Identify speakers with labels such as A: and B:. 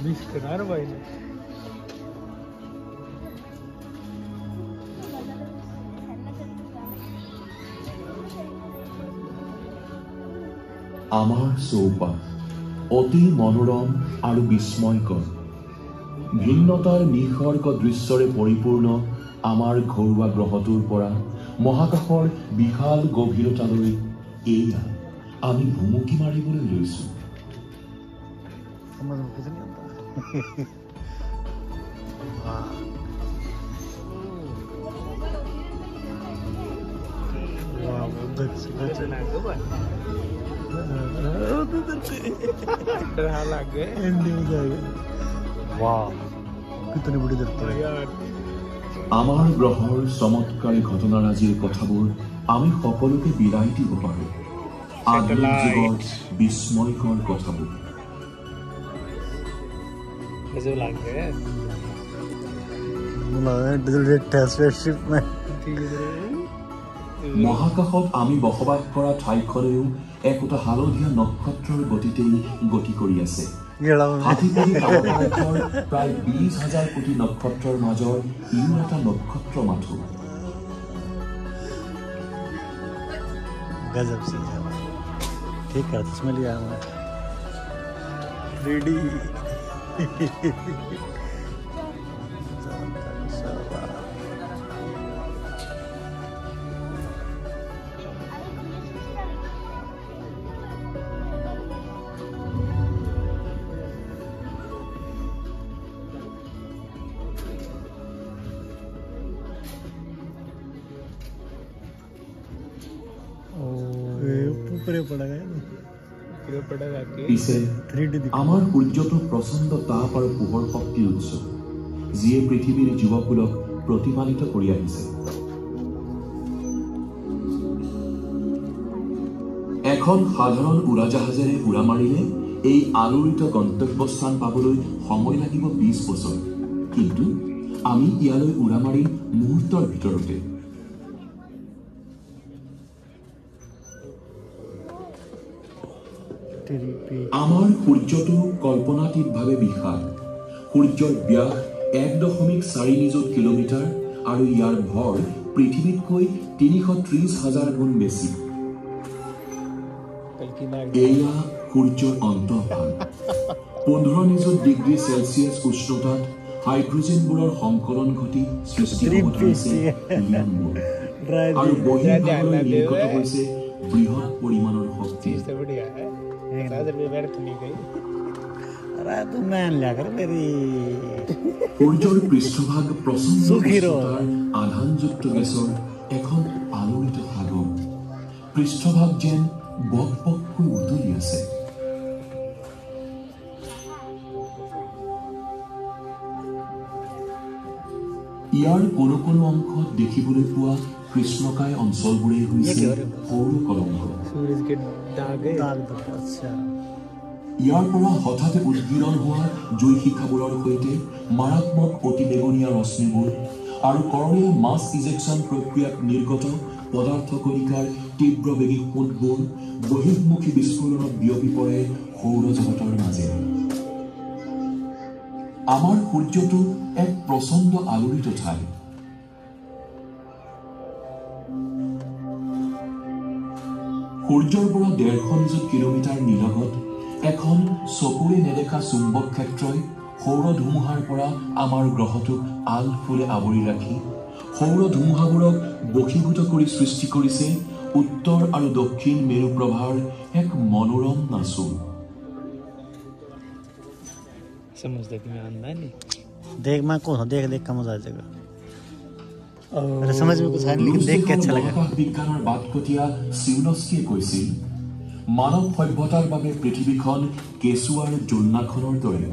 A: Miskınar bayını.
B: আমাৰ চৌপাশ অতি মনোৰম আৰু বিস্ময়কৰ ভিন্নতাৰ নিসৰ্গ দৃশ্যৰে পৰিপূৰ্ণ আমাৰ ঘৰুৱা গ্ৰহটোৰ পৰা মহাকাশৰ বিশাল গভীৰতালৈ এয়া আমি ভুমুকি মাৰিবলৈ লৈছো আমাৰ গ্ৰহৰ চমৎকাৰী ঘটনাৰাজিৰ কথাবোৰ আমি সকলোকে বিলাই দিব পাৰো আধুনিক যুগৰ বিস্ময়কৰ কথাবোৰ মহাকাশত আমি বসবাস কৰা ঠাইখনেও একোটা হালধীয়া নক্ষত্ৰৰ গতিতেই গতি কৰি আছে প্ৰায় 20,000 কোটি নক্ষত্ৰৰ মাজৰ ইও এটা নক্ষত্ৰ মাথো
C: गजब से ठीक है इसमें लिया हमें 3D
B: পিছে আমাৰ সূৰ্যটো প্ৰচণ্ড তাপ আৰু পোহৰ শক্তিৰ উৎস যিয়ে পৃথিৱীৰ জীৱকুলক প্ৰতিপালিত কৰি আহিছে এখন সাধাৰণ উৰাজাহাজেৰে উৰা মাৰিলে এই আলোড়িত গন্তব্যস্থান পাবলৈ সময় লাগিব 20 বছৰ কিন্তু আমি ইয়ালৈ উৰা মাৰি মুহূৰ্তৰ ভিতৰতে আমাৰ সূৰ্যটো কল্পনাতীতভাৱে বিশাল সূৰ্যৰ ব্যাস 1.4 নিযুত কিলোমিটাৰ আৰু ইয়াৰ ভৰ পৃথিৱীতকৈ 330,000 গুণ বেছি এয়া সূৰ্যৰ অন্তঃভাগ 15 নিযুত ডিগ্ৰী চেলছিয়াছ উষ্ণতাত হাইড্ৰজেনবোৰৰ সংকলন ঘটি সৃষ্টি হ'ব ধৰিছে হিলিয়ামবোৰ আৰু বহিৰ্ভাগলৈ নিৰ্গত হৈছে বৃহৎ পৰিমাণৰ শক্তি সূৰ্যৰ পৃষ্ঠভাগ প্ৰচণ্ড আধানযুক্ত গেছৰ এখন আলোড়িত সাগৰ পৃষ্ঠভাগ যেন বকবককৈ উতলি আছে ইয়াৰ কোনো কোনো অংশত দেখিবলৈ পোৱা কৃষ্ণকায় অঞ্চলবোৰেই হৈছে সৌৰ কলংক ইয়াৰ পৰা হঠাতে উদ্গীৰণ হোৱা জুই শিখাবোৰৰ সৈতে মাৰাত্মক অতিবেগুনীয়া ৰশ্মিবোৰ আৰু কৰণীয় মাছ ইজেকশ্যন প্ৰক্ৰিয়াত নিৰ্গত পদাৰ্থ কণিকাৰ তীব্ৰবেগী সোঁতবোৰ বহিৰ্মুখী বিস্ফোৰণত বিয়পি পৰে সৌৰজগতৰ মাজেৰে আমাৰ সূৰ্যটো এক প্ৰচণ্ড আলোড়িত ঠাই সূৰ্যৰ পৰা 150 নিযুত কিলোমিটাৰ নিলগত এখন চকুৰে নেদেখা চুম্বক ক্ষেত্ৰই সৌৰ ধুমুহাৰ পৰা আমাৰ গ্ৰহটোক আল ফুলে আৱৰি ৰাখি সৌৰ ধুমুহাবোৰক বশীভূত কৰি সৃষ্টি কৰিছে উত্তৰ আৰু দক্ষিণ মেৰু প্ৰভাৰ এক মনোৰম নাচুৰ
C: देख मैं कौन देख देख का मजा आ जाएगा अरे समझ में कुछ है लेकिन देख के अच्छा लगा
B: বিজ্ঞানৰ বাটকটীয়া সিউনস্কিয়ে কৈছিল মানৱ সভ্যতাৰ বাবে পৃথিৱীখন কেঁচুৱাৰ জোলনাখনৰ দৰে